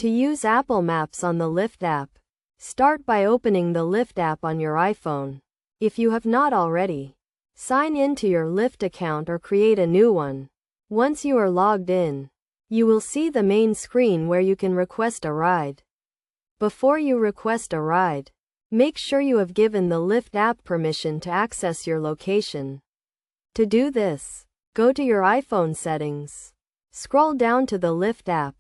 To use Apple Maps on the Lyft app, start by opening the Lyft app on your iPhone. If you have not already, sign in to your Lyft account or create a new one. Once you are logged in, you will see the main screen where you can request a ride. Before you request a ride, make sure you have given the Lyft app permission to access your location. To do this, go to your iPhone settings, scroll down to the Lyft app,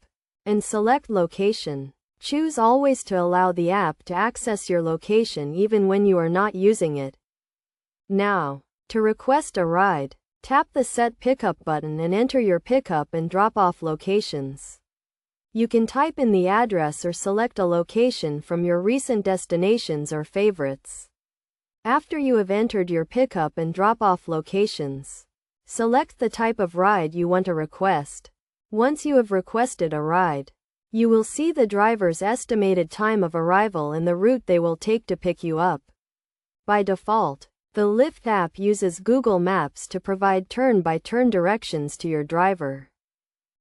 and select Location. Choose Always to allow the app to access your location even when you are not using it. Now, to request a ride, tap the Set Pickup button and enter your pickup and drop-off locations. You can type in the address or select a location from your recent destinations or favorites. After you have entered your pickup and drop-off locations, select the type of ride you want to request. Once you have requested a ride, you will see the driver's estimated time of arrival and the route they will take to pick you up. By default, the Lyft app uses Google Maps to provide turn-by-turn directions to your driver.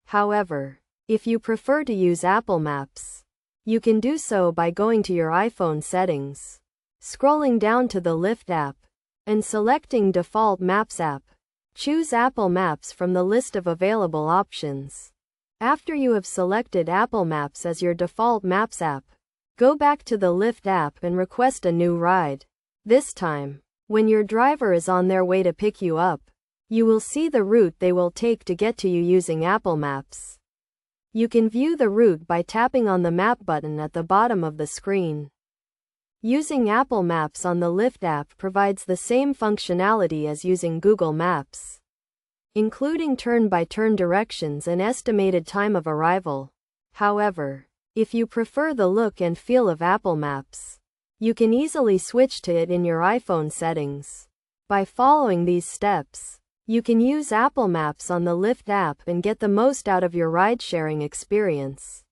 However, if you prefer to use Apple Maps, you can do so by going to your iPhone settings, scrolling down to the Lyft app, and selecting Default Maps app. Choose Apple Maps from the list of available options. After you have selected Apple Maps as your default Maps app, go back to the Lyft app and request a new ride. This time, when your driver is on their way to pick you up, you will see the route they will take to get to you using Apple Maps. You can view the route by tapping on the Map button at the bottom of the screen. Using Apple Maps on the Lyft app provides the same functionality as using Google Maps, including turn-by-turn directions and estimated time of arrival. However, if you prefer the look and feel of Apple Maps, you can easily switch to it in your iPhone settings. By following these steps, you can use Apple Maps on the Lyft app and get the most out of your ride-sharing experience.